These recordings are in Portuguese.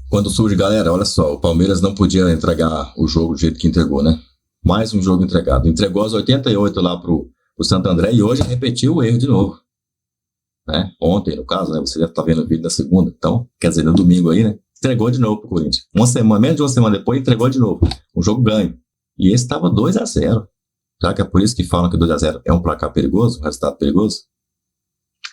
Quando surge, galera, olha só, o Palmeiras não podia entregar o jogo do jeito que entregou, né? Mais um jogo entregado. Entregou aos 88 lá pro Santo André e hoje repetiu o erro de novo, né? Ontem, no caso, né? Você deve estar vendo o vídeo da segunda. Então, quer dizer, no domingo aí, né? Entregou de novo pro Corinthians. Uma semana, menos de uma semana depois, entregou de novo. Um jogo ganho. E esse estava 2-0. Já que é por isso que falam que 2-0 é um placar perigoso, um resultado perigoso.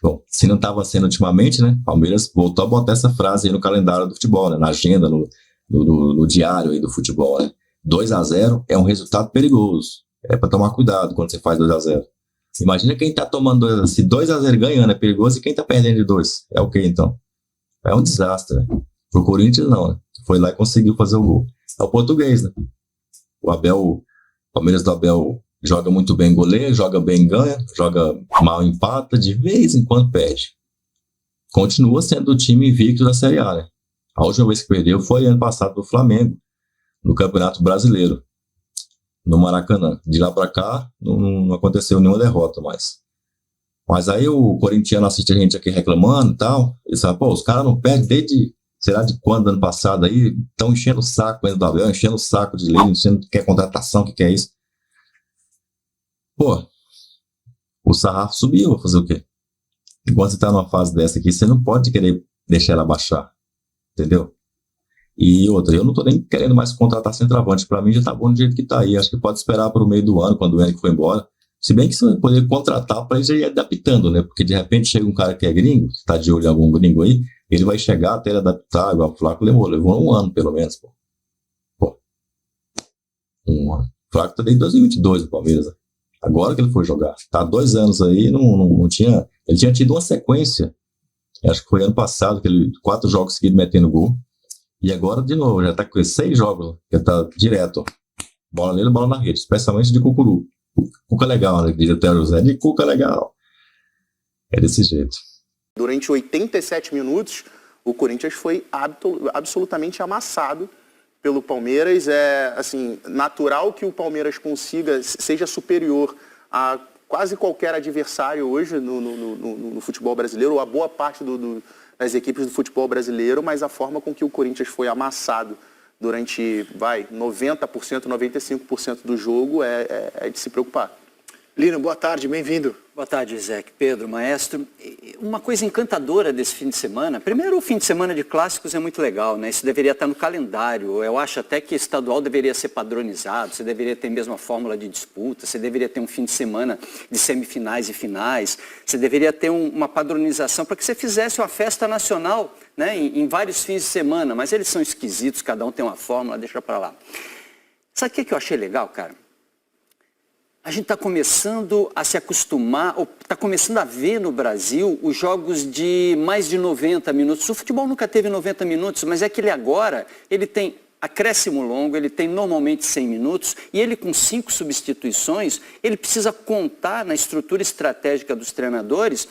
Bom, se não estava sendo ultimamente, né? Palmeiras voltou a botar essa frase aí no calendário do futebol, né? Na agenda, no diário aí do futebol, né? 2-0 é um resultado perigoso. É para tomar cuidado quando você faz 2-0. Imagina quem tá tomando 2-0. Se 2-0 ganhando é perigoso e quem tá perdendo de 2. É o que então? É um desastre, né? Pro Corinthians não, né? Foi lá e conseguiu fazer o gol. É o português, né? O Palmeiras do Abel joga muito bem goleiro, joga bem ganha, joga mal empata, de vez em quando perde. Continua sendo o time invicto da Série A, né? A última vez que perdeu foi ano passado do Flamengo, no Campeonato Brasileiro, no Maracanã. De lá para cá, não aconteceu nenhuma derrota mais. Mas aí o corintiano assiste a gente aqui reclamando e tal, e sabe, pô, os caras não perdem desde, será de quando, ano passado aí, estão enchendo o saco ainda do Abel, enchendo o saco de lei, enchendo que quer contratação, que é isso. Pô, o sarrafo subiu, vou fazer o quê? Enquanto você tá numa fase dessa aqui, você não pode querer deixar ela baixar, entendeu? E outra, eu não tô nem querendo mais contratar centroavante, pra mim já tá bom do jeito que tá aí, acho que pode esperar pro meio do ano, quando o Henrique for embora, se bem que você vai poder contratar pra ele já ir adaptando, né, porque de repente chega um cara que é gringo, que tá de olho em algum gringo aí, ele vai chegar até ele adaptar, igual o Flaco levou um ano pelo menos, pô, um ano. O Flaco tá desde 2022 no Palmeiras, né? Agora que ele foi jogar. Tá há 2 anos aí, não tinha. Ele tinha tido uma sequência. Acho que foi ano passado, que ele 4 jogos seguidos metendo gol. E agora, de novo, já tá com 6 jogos. Já tá direto. Bola nele, bola na rede. Especialmente de Cucuru. Cuca legal, né? Diz até o José. De Cuca legal. É desse jeito. Durante 87 minutos, o Corinthians foi absolutamente amassado pelo Palmeiras. É assim, natural que o Palmeiras consiga, seja superior a quase qualquer adversário hoje no futebol brasileiro, ou a boa parte das equipes do futebol brasileiro, mas a forma com que o Corinthians foi amassado durante, 90%, 95% do jogo é de se preocupar. Lino, boa tarde, bem-vindo. Boa tarde, Zé, Pedro, maestro. Uma coisa encantadora desse fim de semana, primeiro o fim de semana de clássicos é muito legal, né? Isso deveria estar no calendário, eu acho até que estadual deveria ser padronizado, você deveria ter mesmo a fórmula de disputa, você deveria ter um fim de semana de semifinais e finais, você deveria ter uma padronização para que você fizesse uma festa nacional, né? Em vários fins de semana, mas eles são esquisitos, cada um tem uma fórmula, deixa para lá. Sabe o que eu achei legal, cara? A gente está começando a se acostumar, ou está começando a ver no Brasil os jogos de mais de 90 minutos. O futebol nunca teve 90 minutos, mas é que ele agora, ele tem acréscimo longo, ele tem normalmente 100 minutos, e ele com 5 substituições, ele precisa contar na estrutura estratégica dos treinadores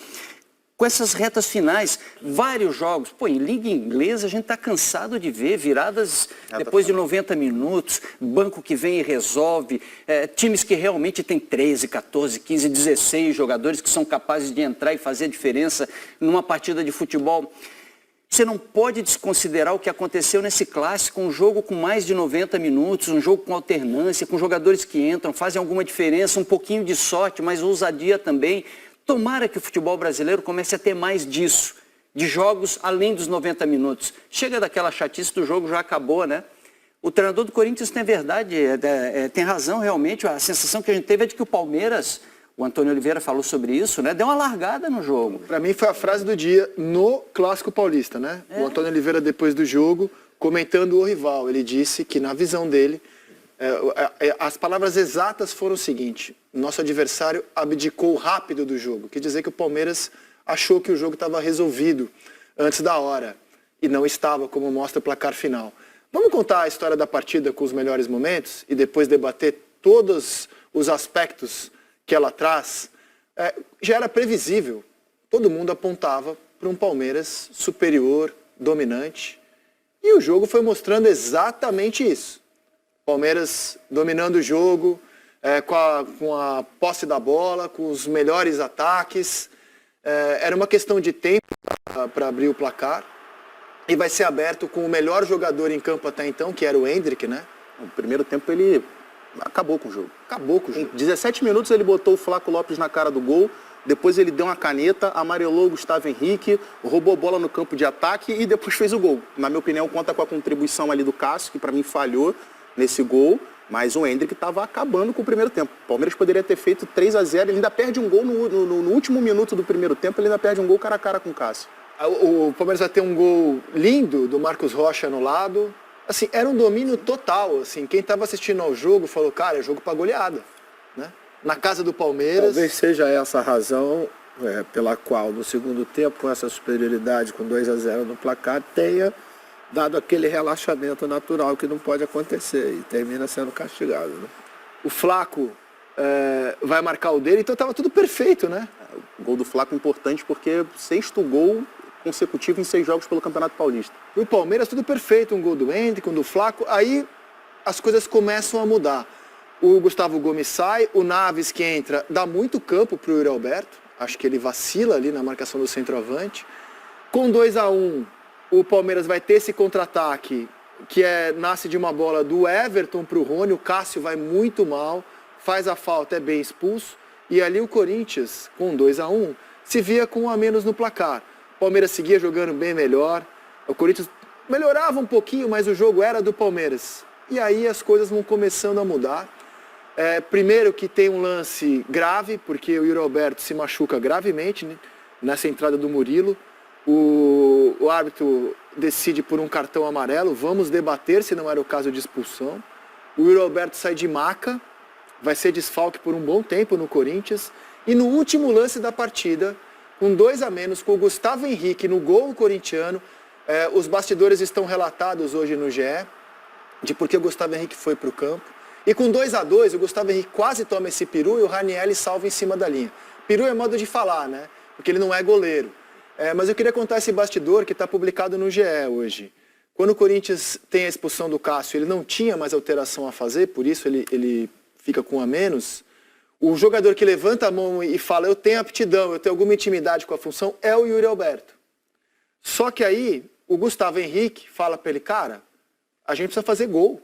com essas retas finais, vários jogos. Pô, em liga inglesa a gente está cansado de ver viradas depois de 90 minutos, banco que vem e resolve, times que realmente têm 13, 14, 15, 16 jogadores que são capazes de entrar e fazer a diferença numa partida de futebol. Você não pode desconsiderar o que aconteceu nesse clássico, um jogo com mais de 90 minutos, um jogo com alternância, com jogadores que entram, fazem alguma diferença, um pouquinho de sorte, mas ousadia também. Tomara que o futebol brasileiro comece a ter mais disso, de jogos além dos 90 minutos. Chega daquela chatice do jogo, já acabou, né? O treinador do Corinthians tem verdade, tem razão realmente. A sensação que a gente teve é de que o Palmeiras, o Antônio Oliveira falou sobre isso, né? Deu uma largada no jogo. Para mim foi a frase do dia no Clássico Paulista, né? O Antônio Oliveira, depois do jogo, comentando o rival, ele disse que na visão dele, as palavras exatas foram o seguinte: nosso adversário abdicou rápido do jogo. Quer dizer que o Palmeiras achou que o jogo estava resolvido antes da hora e não estava, como mostra o placar final. Vamos contar a história da partida com os melhores momentos e depois debater todos os aspectos que ela traz? Já era previsível, todo mundo apontava para um Palmeiras superior, dominante, e o jogo foi mostrando exatamente isso. Palmeiras dominando o jogo, com a posse da bola, com os melhores ataques. Era uma questão de tempo para abrir o placar. e vai ser aberto com o melhor jogador em campo até então, que era o Endrick, né? No primeiro tempo ele acabou com o jogo. Acabou com o Em jogo. 17 minutos ele botou o Flaco Lopes na cara do gol, depois ele deu uma caneta, amarelou o Gustavo Henrique, roubou bola no campo de ataque e depois fez o gol. Na minha opinião, conta com a contribuição ali do Cássio, que para mim falhou nesse gol, mas o Endrick estava acabando com o primeiro tempo. O Palmeiras poderia ter feito 3-0, ele ainda perde um gol no último minuto do primeiro tempo, ele ainda perde um gol cara a cara com o Cássio. O Palmeiras vai ter um gol lindo do Marcos Rocha anulado. Assim, era um domínio total. Assim, quem estava assistindo ao jogo falou, cara, é jogo para goleada. Né? Na casa do Palmeiras. Talvez seja essa a razão pela qual, no segundo tempo, com essa superioridade, com 2-0 no placar, tenha dado aquele relaxamento natural que não pode acontecer e termina sendo castigado. Né? O Flaco vai marcar o dele, então estava tudo perfeito, né? O gol do Flaco importante porque 6º gol consecutivo em 6 jogos pelo Campeonato Paulista. E o Palmeiras tudo perfeito, um gol do Endrick, um do Flaco, aí as coisas começam a mudar. O Gustavo Gomes sai, o Naves que entra, dá muito campo para o Yuri Alberto, acho que ele vacila ali na marcação do centroavante. Com 2-1, o Palmeiras vai ter esse contra-ataque, que nasce de uma bola do Everton para o Rony, o Cássio vai muito mal, faz a falta, é bem expulso, e ali o Corinthians, com 2-1, se via com 1 a menos no placar. O Palmeiras seguia jogando bem melhor, o Corinthians melhorava um pouquinho, mas o jogo era do Palmeiras. E aí as coisas vão começando a mudar. Primeiro que tem um lance grave, porque o Yuri Alberto se machuca gravemente, né, nessa entrada do Murilo. O árbitro decide por um cartão amarelo, vamos debater se não era o caso de expulsão. O Yuri Alberto sai de maca, vai ser desfalque por um bom tempo no Corinthians. E no último lance da partida, com 2 a menos, com o Gustavo Henrique no gol corintiano, os bastidores estão relatados hoje no GE, de porque o Gustavo Henrique foi para o campo. E com 2-2, o Gustavo Henrique quase toma esse peru e o Ranieri salva em cima da linha. Peru é modo de falar, né? Porque ele não é goleiro. Mas eu queria contar esse bastidor que está publicado no GE hoje. Quando o Corinthians tem a expulsão do Cássio, ele não tinha mais alteração a fazer, por isso ele fica com 1 a menos. O jogador que levanta a mão e fala, eu tenho aptidão, eu tenho alguma intimidade com a função, é o Yuri Alberto. Só que aí, o Gustavo Henrique fala para ele, cara, a gente precisa fazer gol.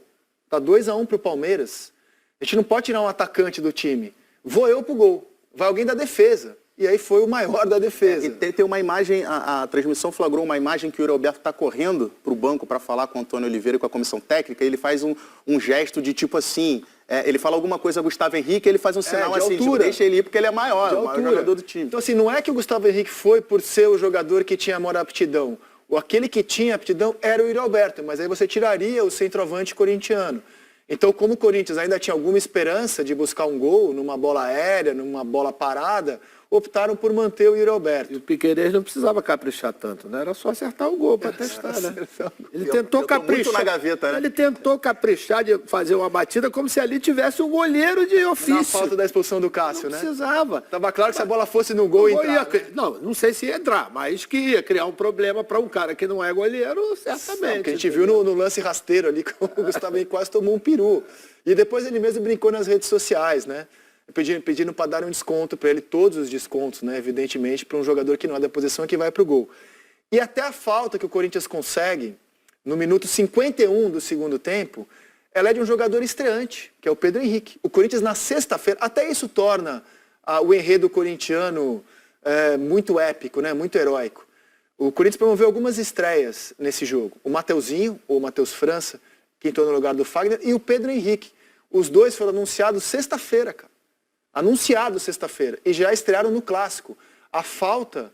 Tá 2-1 pro Palmeiras. A gente não pode tirar um atacante do time. Vou eu pro gol. Vai alguém da defesa. E aí foi o maior da defesa. E tem uma imagem, a transmissão flagrou uma imagem que o Yuri Alberto está correndo para o banco para falar com o Antônio Oliveira e com a comissão técnica, e ele faz um gesto de tipo assim, ele fala alguma coisa a Gustavo Henrique, ele faz um sinal assim, tipo, deixa ele ir porque ele é maior, o maior jogador do time. Então assim, não é que o Gustavo Henrique foi por ser o jogador que tinha maior aptidão. Aquele que tinha aptidão era o Yuri Alberto, mas aí você tiraria o centroavante corintiano. Então, como o Corinthians ainda tinha alguma esperança de buscar um gol numa bola aérea, numa bola parada, optaram por manter o Yuri Alberto. E o Piquerez não precisava caprichar tanto, né? Era só acertar o gol para testar, né? Ele tentou caprichar. Muito na gaveta, né? Ele tentou caprichar de fazer uma batida como se ali tivesse um goleiro de ofício. Na falta da expulsão do Cássio, não né? precisava. Tava claro que se a bola fosse no gol, entrar. Não sei se ia entrar, mas que ia criar um problema para um cara que não é goleiro, certamente. Porque a gente viu no lance rasteiro ali, que o Gustavo Henrique quase tomou um peru. E depois ele mesmo brincou nas redes sociais, né? Pedindo para dar um desconto para ele, todos os descontos, né? Evidentemente, para um jogador que não é da posição que vai para o gol. E até a falta que o Corinthians consegue, no minuto 51 do segundo tempo, ela é de um jogador estreante, que é o Pedro Henrique. O Corinthians, na sexta-feira, até isso torna o enredo corintiano muito épico, né? Muito heróico. O Corinthians promoveu algumas estreias nesse jogo. O Mateuzinho, ou Matheus França, que entrou no lugar do Fagner, e o Pedro Henrique. Os dois foram anunciados sexta-feira, cara. Anunciados sexta-feira. E já estrearam no Clássico. A falta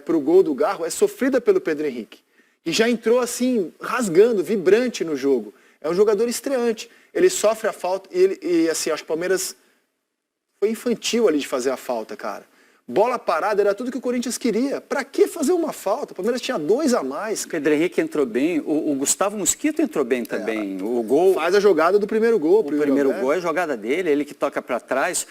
para o gol do Garro é sofrida pelo Pedro Henrique. E já entrou assim, rasgando, vibrante no jogo. É um jogador estreante. Ele sofre a falta e assim, acho que o Palmeiras foi infantil ali de fazer a falta, cara. Bola parada era tudo que o Corinthians queria. Pra que fazer uma falta? O Palmeiras tinha 2 a mais. O Pedro Henrique entrou bem, o Gustavo Mosquito entrou bem também. O gol... Faz a jogada do primeiro gol. O primeiro gol é a jogada dele, ele que toca para trás.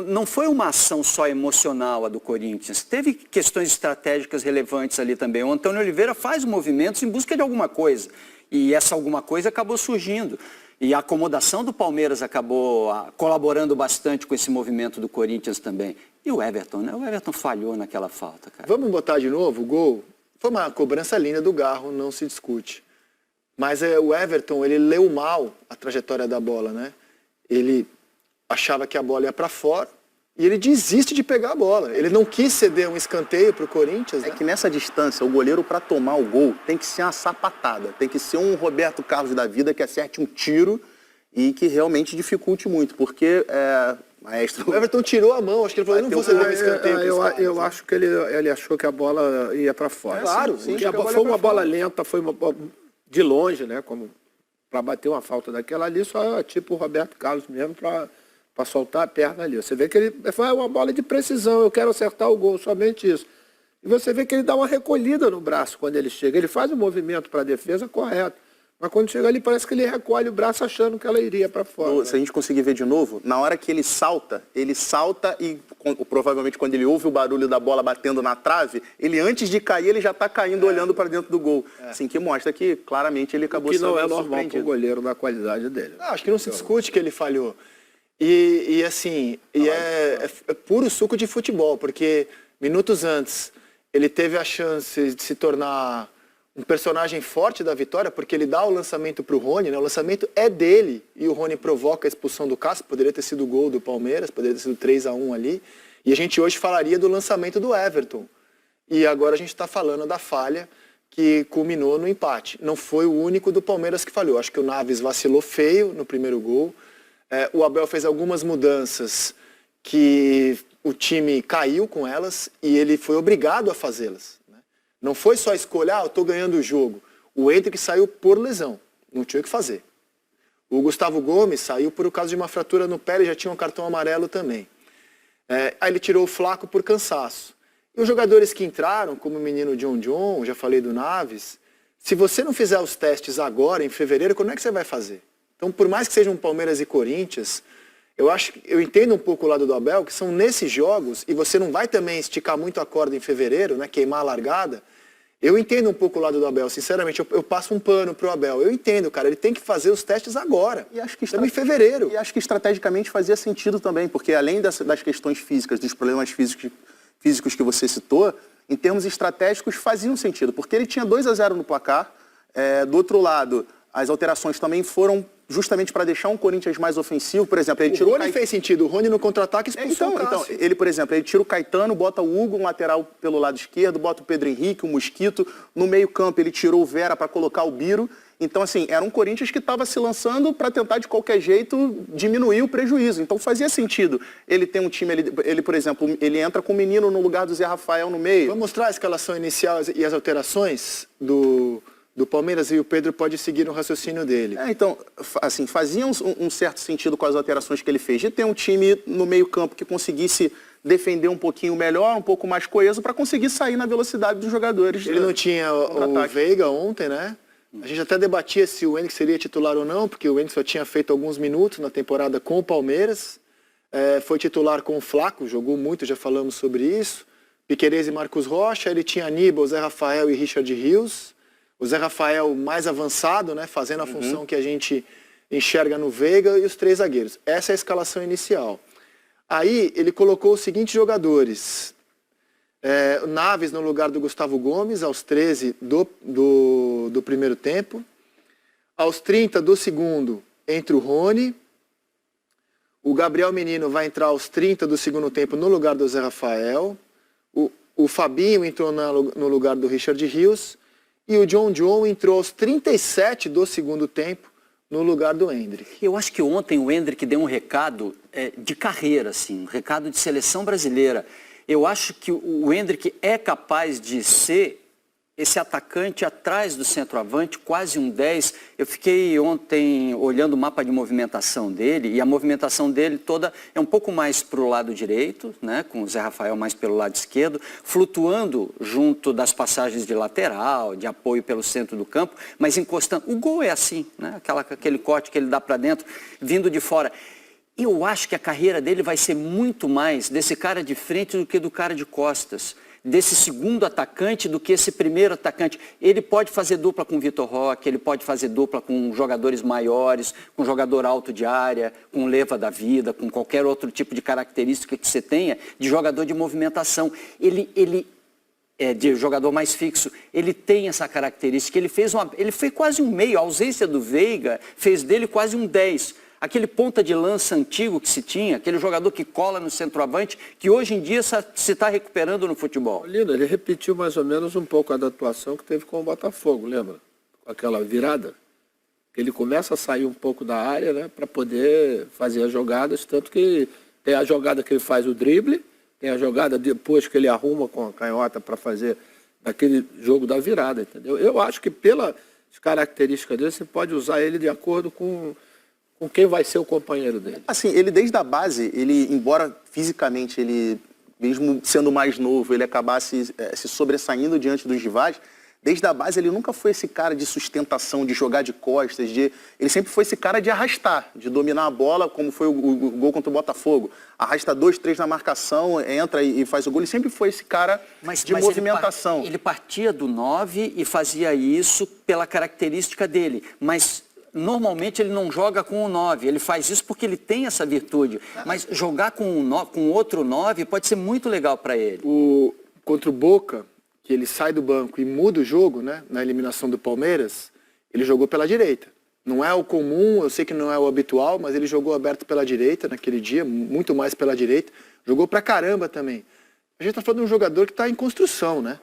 Não foi uma ação só emocional a do Corinthians. Teve questões estratégicas relevantes ali também. O Antônio Oliveira faz movimentos em busca de alguma coisa. E essa alguma coisa acabou surgindo. E a acomodação do Palmeiras acabou colaborando bastante com esse movimento do Corinthians também. E o Everton, né? O Everton falhou naquela falta, cara. Vamos botar de novo o gol? Foi uma cobrança linda do Garro, não se discute. Mas o Everton, ele leu mal a trajetória da bola, né? Ele achava que a bola ia para fora e ele desiste de pegar a bola. Ele não quis ceder um escanteio para o Corinthians, né? É que nessa distância, o goleiro, para tomar o gol, tem que ser uma sapatada. Tem que ser um Roberto Carlos da vida que acerte um tiro e que realmente dificulte muito. Porque, maestro... O Everton tirou a mão, acho que ele falou, eu não vou ceder um escanteio. Eu acho que ele achou que a bola ia para fora. Claro, sim. sim, Foi uma bola lenta, foi de longe, né? Como para bater uma falta daquela ali, só tipo o Roberto Carlos mesmo para soltar a perna ali. Você vê que ele foi uma bola de precisão, eu quero acertar o gol, somente isso. E você vê que ele dá uma recolhida no braço quando ele chega. Ele faz o movimento para a defesa correto. Mas quando chega ali, parece que ele recolhe o braço achando que ela iria para fora. Se a gente conseguir ver de novo, na hora que ele salta e provavelmente quando ele ouve o barulho da bola batendo na trave, ele antes de cair, ele já está caindo olhando para dentro do gol. Assim, que mostra que claramente ele acabou que sendo não é normal para o surpreendido. goleiro na qualidade dele. Acho que não se discute que ele falhou. É puro suco de futebol, porque minutos antes ele teve a chance de se tornar um personagem forte da vitória, porque ele dá o lançamento para o Rony, né? O lançamento é dele, e o Rony provoca a expulsão do Cássio, poderia ter sido o gol do Palmeiras, poderia ter sido 3-1 ali, e a gente hoje falaria do lançamento do Everton. E agora a gente está falando da falha que culminou no empate. Não foi o único do Palmeiras que falhou, acho que o Naves vacilou feio no primeiro gol, o Abel fez algumas mudanças que o time caiu com elas, e ele foi obrigado a fazê-las. Não foi só escolha, eu estou ganhando o jogo. O Hendrick saiu por lesão, não tinha o que fazer. O Gustavo Gomes saiu por causa de uma fratura no pé, ele já tinha um cartão amarelo também. Aí ele tirou o Flaco por cansaço. E os jogadores que entraram, como o menino John, já falei do Naves, se você não fizer os testes agora, em fevereiro, quando é que você vai fazer? Então, por mais que sejam Palmeiras e Corinthians, eu entendo um pouco o lado do Abel, que são nesses jogos, e você não vai também esticar muito a corda em fevereiro, né, queimar a largada. Eu entendo um pouco o lado do Abel, sinceramente, eu passo um pano pro Abel. Eu entendo, cara, ele tem que fazer os testes agora. E acho que estamos em fevereiro. E acho que estrategicamente fazia sentido também, porque além das questões físicas, dos problemas físicos que você citou, em termos estratégicos faziam sentido, porque ele tinha 2-0 no placar. Do outro lado, as alterações também foram justamente para deixar um Corinthians mais ofensivo. Por exemplo, ele o Rony fez sentido, o Rony no contra-ataque expulsou o Cássio. Então, ele, por exemplo, ele tira o Caetano, bota o Hugo, um lateral pelo lado esquerdo, bota o Pedro Henrique, o Mosquito. No meio-campo, ele tirou o Vera para colocar o Biro. Então, assim, era um Corinthians que estava se lançando para tentar, de qualquer jeito, diminuir o prejuízo. Então, fazia sentido. Ele tem um time, ele, por exemplo, ele entra com o menino no lugar do Zé Rafael no meio. Vamos mostrar a escalação inicial e as alterações do Palmeiras, e o Pedro pode seguir no raciocínio dele. Então, assim, fazia um certo sentido com as alterações que ele fez, de ter um time no meio-campo que conseguisse defender um pouquinho melhor, um pouco mais coeso, para conseguir sair na velocidade dos jogadores. Ele não tinha o Veiga ontem, né? A gente até debatia se o Hendrick seria titular ou não, porque o Hendrick só tinha feito alguns minutos na temporada com o Palmeiras. Foi titular com o Flaco, jogou muito, já falamos sobre isso. Piquerez e Marcos Rocha, ele tinha Aníbal, Zé Rafael e Richard Rios. O Zé Rafael mais avançado, né, fazendo a função que a gente enxerga no Veiga, e os 3 zagueiros. Essa é a escalação inicial. Aí ele colocou os seguintes jogadores. O Naves no lugar do Gustavo Gomes, aos 13 do primeiro tempo. Aos 30 do segundo, entra o Rony. O Gabriel Menino vai entrar aos 30 do segundo tempo no lugar do Zé Rafael. O Fabinho entrou no lugar do Richard Rios. E o John entrou aos 37 do segundo tempo no lugar do Hendrick. Eu acho que ontem o Hendrick deu um recado de carreira, assim, um recado de seleção brasileira. Eu acho que o Hendrick é capaz de ser esse atacante atrás do centroavante, quase um 10. Eu fiquei ontem olhando o mapa de movimentação dele, e a movimentação dele toda é um pouco mais para o lado direito, né, com o Zé Rafael mais pelo lado esquerdo, flutuando junto das passagens de lateral, de apoio pelo centro do campo, mas encostando. O gol é assim, né, aquele corte que ele dá para dentro, vindo de fora. Eu acho que a carreira dele vai ser muito mais desse cara de frente do que do cara de costas, desse segundo atacante do que esse primeiro atacante. Ele pode fazer dupla com o Vitor Roque, ele pode fazer dupla com jogadores maiores, com jogador alto de área, com leva da vida, com qualquer outro tipo de característica que você tenha de jogador de movimentação. Ele de jogador mais fixo, ele tem essa característica. Ele fez quase um meio, a ausência do Veiga fez dele quase um 10. Aquele ponta de lança antigo que se tinha, aquele jogador que cola no centroavante, que hoje em dia se está recuperando no futebol. Lino, ele repetiu mais ou menos um pouco a da atuação que teve com o Botafogo, lembra? Com aquela virada. Ele começa a sair um pouco da área, né, para poder fazer as jogadas, tanto que tem a jogada que ele faz o drible, tem a jogada depois que ele arruma com a canhota para fazer aquele jogo da virada, entendeu? Eu acho que pelas características dele, você pode usar ele de acordo com quem vai ser o companheiro dele. Assim, ele desde a base, ele, embora fisicamente ele, mesmo sendo mais novo, ele acabasse se sobressaindo diante dos rivais, desde a base ele nunca foi esse cara de sustentação, de jogar de costas, ele sempre foi esse cara de arrastar, de dominar a bola, como foi o gol contra o Botafogo. Arrasta 2, 3 na marcação, entra e faz o gol. Ele sempre foi esse cara de movimentação. Ele partia do 9 e fazia isso pela característica dele, mas normalmente ele não joga com o 9, ele faz isso porque ele tem essa virtude, mas jogar com outro 9 pode ser muito legal para ele. Contra o Boca, que ele sai do banco e muda o jogo, né, na eliminação do Palmeiras, ele jogou pela direita. Não é o comum, eu sei que não é o habitual, mas ele jogou aberto pela direita naquele dia, muito mais pela direita. Jogou pra caramba também. A gente tá falando de um jogador que tá em construção, né?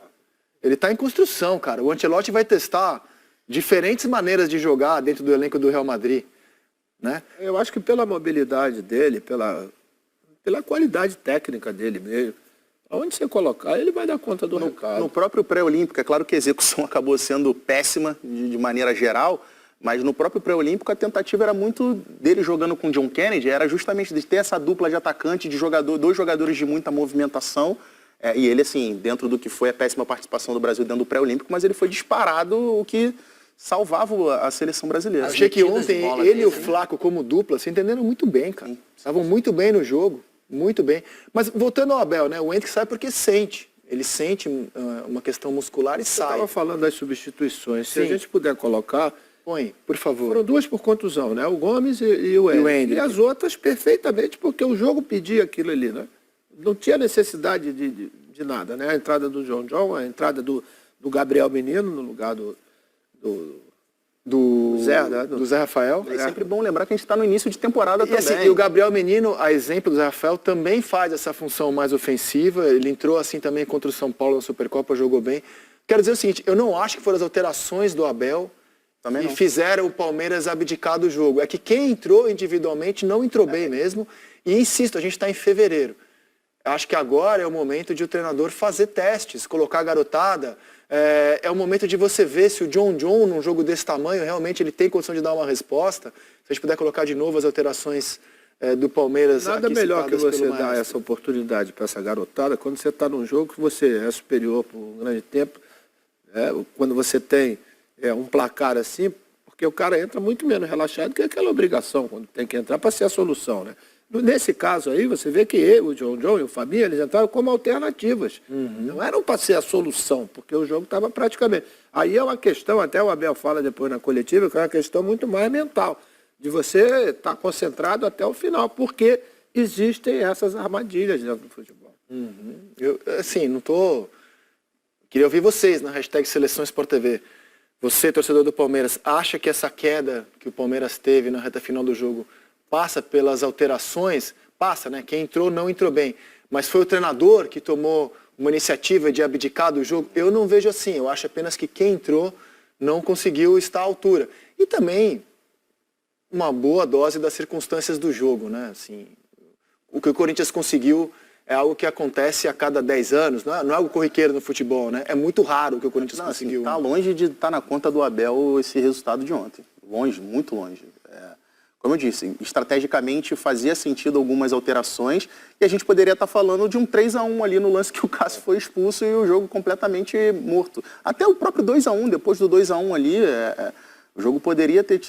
Ele tá em construção, cara. O Ancelotti vai testar diferentes maneiras de jogar dentro do elenco do Real Madrid, né? Eu acho que pela mobilidade dele, pela qualidade técnica dele mesmo, aonde você colocar, ele vai dar conta do recado. No próprio pré-olímpico, é claro que a execução acabou sendo péssima de maneira geral, mas no próprio pré-olímpico a tentativa era muito dele jogando com o John Kennedy, era justamente de ter essa dupla de atacante, dois jogadores de muita movimentação, e ele, assim, dentro do que foi a péssima participação do Brasil dentro do pré-olímpico, mas ele foi disparado o que salvava a seleção brasileira. Achei que ontem ele e o Flaco como dupla se entenderam muito bem, cara. Estavam muito bem no jogo. Muito bem. Mas voltando ao Abel, né? O Hendrick sai porque sente. Ele sente uma questão muscular e sai. Eu estava falando das substituições. Se a gente puder colocar... Põe, por favor. Foram 2 por contusão, né? O Gomes e o Hendrick. E as outras perfeitamente, porque o jogo pedia aquilo ali, né? Não tinha necessidade de nada, né? A entrada do John, a entrada do Gabriel Menino no lugar do Zé, né? Do Zé Rafael. É sempre bom lembrar que a gente está no início de temporada também. Assim, e o Gabriel Menino, a exemplo do Zé Rafael, também faz essa função mais ofensiva. Ele entrou assim também contra o São Paulo na Supercopa, jogou bem. Quero dizer o seguinte, eu não acho que foram as alterações do Abel que fizeram o Palmeiras abdicar do jogo. É que quem entrou individualmente não entrou bem mesmo. E insisto, a gente está em fevereiro. Acho que agora é o momento de o treinador fazer testes, colocar a garotada. É o momento de você ver se o John, num jogo desse tamanho, realmente ele tem condição de dar uma resposta. Se a gente puder colocar de novo as alterações do Palmeiras. Nada melhor que você dar essa oportunidade para essa garotada quando você está num jogo que você é superior por um grande tempo. Quando você tem um placar assim, porque o cara entra muito menos relaxado que aquela obrigação quando tem que entrar para ser a solução, né? Nesse caso aí, você vê que o John e o Fabinho, eles entraram como alternativas. Não eram para ser a solução, porque o jogo estava praticamente... Aí é uma questão, até o Abel fala depois na coletiva, que é uma questão muito mais mental, de você estar concentrado até o final, porque existem essas armadilhas dentro do futebol. Eu, assim, não tô... Queria ouvir vocês na hashtag Seleção Sport TV. Você, torcedor do Palmeiras, acha que essa queda que o Palmeiras teve na reta final do jogo passa pelas alterações? Passa, né? Quem entrou não entrou bem. Mas foi o treinador que tomou uma iniciativa de abdicar do jogo? Eu não vejo assim. Eu acho apenas que quem entrou não conseguiu estar à altura. E também uma boa dose das circunstâncias do jogo, né? Assim, o que o Corinthians conseguiu é algo que acontece a cada 10 anos. Não é algo corriqueiro no futebol, né? É muito raro o que o Corinthians conseguiu. Está longe de estar na conta do Abel esse resultado de ontem. Longe, muito longe. Como eu disse, estrategicamente fazia sentido algumas alterações e a gente poderia estar falando de um 3-1 ali no lance que o Cássio foi expulso e o jogo completamente morto. Até o próprio 2-1, depois do 2-1 ali, o jogo poderia ter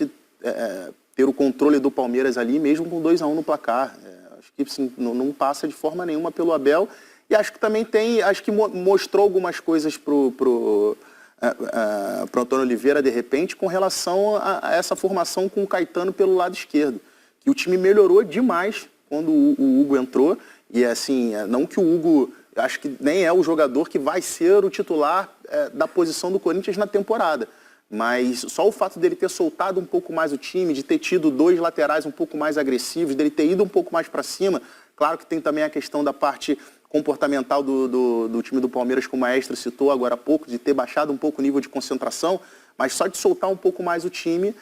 o controle do Palmeiras ali, mesmo com 2-1 no placar. Acho que assim, não passa de forma nenhuma pelo Abel e acho que também mostrou algumas coisas pro Antônio Oliveira, de repente, com relação a essa formação com o Caetano pelo lado esquerdo. Que o time melhorou demais quando o Hugo entrou. E assim, não que o Hugo Eu acho que nem é o jogador que vai ser o titular da posição do Corinthians na temporada. Mas só o fato dele ter soltado um pouco mais o time, de ter tido 2 laterais um pouco mais agressivos, dele ter ido um pouco mais para cima. Claro que tem também a questão da parte comportamental do time do Palmeiras, como o Maestro citou agora há pouco, de ter baixado um pouco o nível de concentração, mas só de soltar um pouco mais o time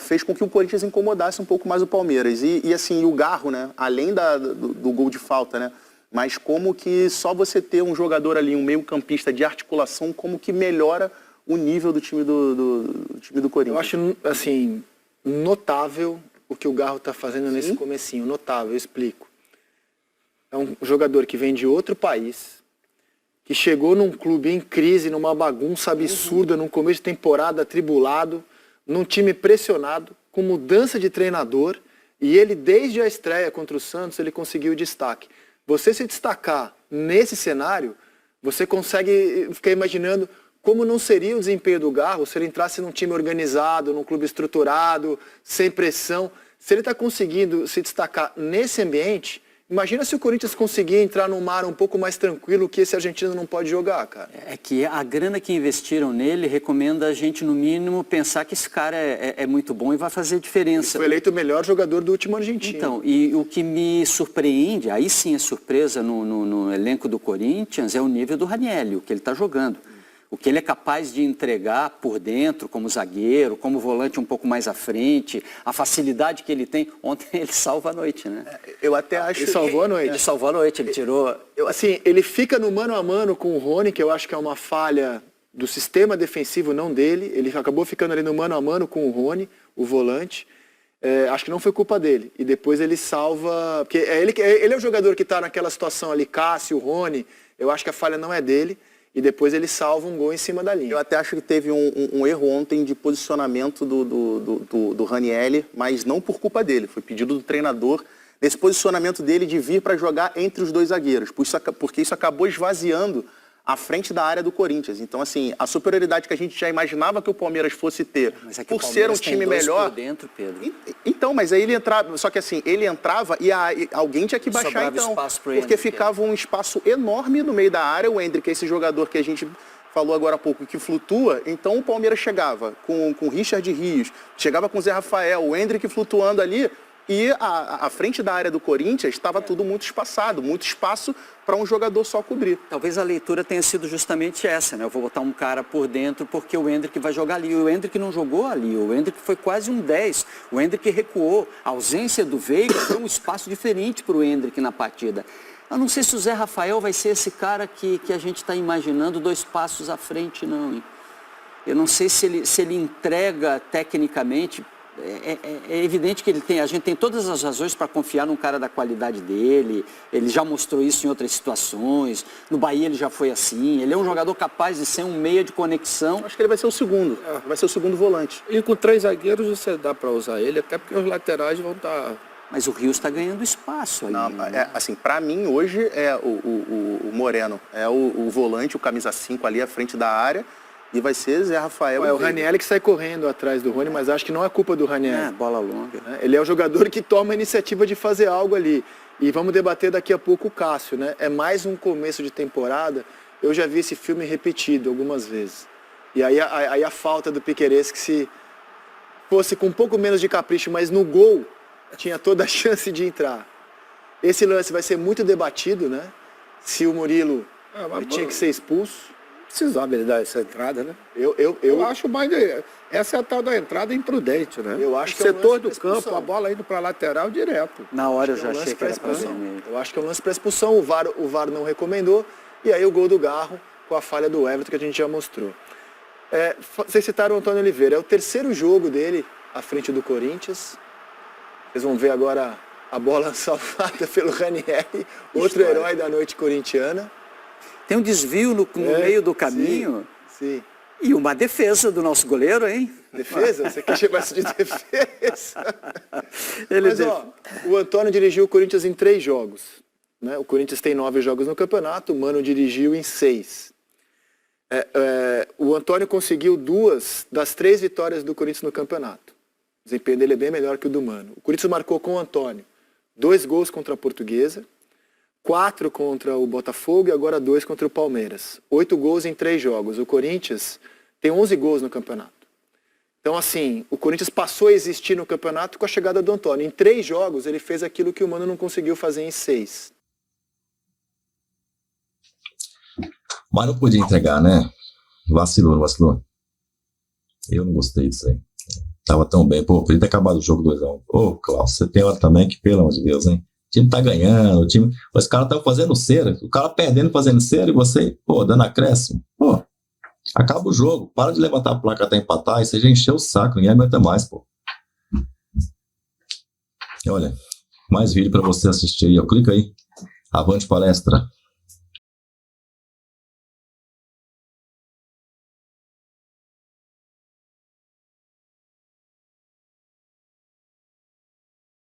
fez com que o Corinthians incomodasse um pouco mais o Palmeiras. E assim, o Garro, né, além do gol de falta, né, mas como que só você ter um jogador ali, um meio-campista de articulação, como que melhora o nível do time do Corinthians. Eu acho, assim, notável o que o Garro está fazendo nesse comecinho. Notável, eu explico. É um jogador que vem de outro país, que chegou num clube em crise, numa bagunça absurda, num começo de temporada atribulado, num time pressionado, com mudança de treinador, e ele, desde a estreia contra o Santos, ele conseguiu destaque. Você se destacar nesse cenário, você consegue ficar imaginando como não seria o desempenho do Garro se ele entrasse num time organizado, num clube estruturado, sem pressão. Se ele está conseguindo se destacar nesse ambiente, imagina se o Corinthians conseguir entrar num mar um pouco mais tranquilo que esse argentino não pode jogar, cara. É que a grana que investiram nele recomenda a gente, no mínimo, pensar que esse cara é muito bom e vai fazer diferença. Ele foi eleito o melhor jogador do último argentino. Então, e o que me surpreende, aí sim é surpresa no elenco do Corinthians, é o nível do Ranieri, o que ele está jogando. O que ele é capaz de entregar por dentro, como zagueiro, como volante um pouco mais à frente, a facilidade que ele tem. Ontem ele salva a noite, né? Eu até acho... Ele salvou a noite. Ele salvou a noite, ele tirou... Assim, ele fica no mano a mano com o Rony, que eu acho que é uma falha do sistema defensivo, não dele. Ele acabou ficando ali no mano a mano com o Rony, o volante. Acho que não foi culpa dele. E depois ele salva... Porque ele é o jogador que está naquela situação ali, Cássio, Rony. Eu acho que a falha não é dele. E depois ele salva um gol em cima da linha. Eu até acho que teve um erro ontem de posicionamento do Ranieri, mas não por culpa dele. Foi pedido do treinador, nesse posicionamento dele de vir para jogar entre os 2 zagueiros, porque isso acabou esvaziando à frente da área do Corinthians. Então, assim, a superioridade que a gente já imaginava que o Palmeiras fosse ter, por ser um time melhor... Por dentro, Pedro. Então, mas aí ele entrava... Só que assim, ele entrava e alguém tinha que baixar, sobrava então. Espaço pro porque Endrick, ficava um espaço enorme no meio da área. O Endrick é esse jogador que a gente falou agora há pouco, que flutua. Então, o Palmeiras chegava com o Richard Rios, chegava com o Zé Rafael, o Endrick flutuando ali... E a frente da área do Corinthians estava tudo muito espaçado, muito espaço para um jogador só cobrir. Talvez a leitura tenha sido justamente essa, né? Eu vou botar um cara por dentro porque o Endrick vai jogar ali. O Endrick não jogou ali, o Endrick foi quase um 10. O Endrick recuou. A ausência do Veiga deu um espaço diferente para o Endrick na partida. Eu não sei se o Zé Rafael vai ser esse cara que a gente está imaginando 2 passos à frente, não. Hein? Eu não sei se ele entrega tecnicamente... É evidente que a gente tem todas as razões para confiar num cara da qualidade dele. Ele já mostrou isso em outras situações. No Bahia ele já foi assim. Ele é um jogador capaz de ser um meia de conexão. Acho que ele vai ser o segundo. Vai ser o segundo volante. E com 3 zagueiros você dá para usar ele, até porque os laterais vão estar... Mas o Rios está ganhando espaço ali. Não, assim, para mim hoje o Moreno é o volante, o camisa 5 ali à frente da área. E vai ser Zé Rafael. É o Ranieri que sai correndo atrás do Rony, mas acho que não é culpa do Ranieri. Bola longa. Ele é o jogador que toma a iniciativa de fazer algo ali. E vamos debater daqui a pouco o Cássio, né? É mais um começo de temporada. Eu já vi esse filme repetido algumas vezes. E aí a falta do Piquerez, que se fosse com um pouco menos de capricho, mas no gol, tinha toda a chance de entrar. Esse lance vai ser muito debatido, né? Se o Murilo tinha que ser expulso. Precisava ele dar essa entrada, né? Eu acho mais... Essa é a tal da entrada imprudente, né? Eu acho o que é um setor lance do pra expulsão. campo, a bola indo para a lateral direto. Na hora eu já É um lance achei que pra era para expulsão. vermelho. Eu acho que é um lance para expulsão. O VAR não recomendou. E aí o gol do Garro com a falha do Everton que a gente já mostrou. Vocês citaram o Antônio Oliveira. É o 3º jogo dele à frente do Corinthians. Vocês vão ver agora a bola salvada pelo Ranieri, outro herói da noite corintiana. Tem um desvio no meio do caminho. Sim. E uma defesa do nosso goleiro, hein? Defesa? Você quer chamar isso de defesa? Mas, o Antônio dirigiu o Corinthians em 3 jogos. Né? O Corinthians tem 9 jogos no campeonato, o Mano dirigiu em 6. O Antônio conseguiu 2 das 3 vitórias do Corinthians no campeonato. O desempenho dele é bem melhor que o do Mano. O Corinthians marcou com o Antônio 2 gols contra a Portuguesa, 4 contra o Botafogo e agora 2 contra o Palmeiras. 8 gols em 3 jogos. O Corinthians tem 11 gols no campeonato. Então, assim, o Corinthians passou a existir no campeonato com a chegada do Antônio. Em 3 jogos, ele fez aquilo que o Mano não conseguiu fazer em 6. Mas não podia entregar, né? Vacilou, não vacilou? Eu não gostei disso aí. Tava tão bem. Pô, podia ter acabado o jogo 2-1. Ô, Klaus, você tem hora também que, pelo amor de Deus, hein? O time tá ganhando, os caras estão fazendo cera. O cara perdendo, fazendo cera e você, pô, dando acréscimo. Pô, acaba o jogo. Para de levantar a placa até empatar e você já encheu o saco. Ninguém aguenta mais, pô. E olha, mais vídeo pra você assistir aí, ó. Clica aí. Avante palestra.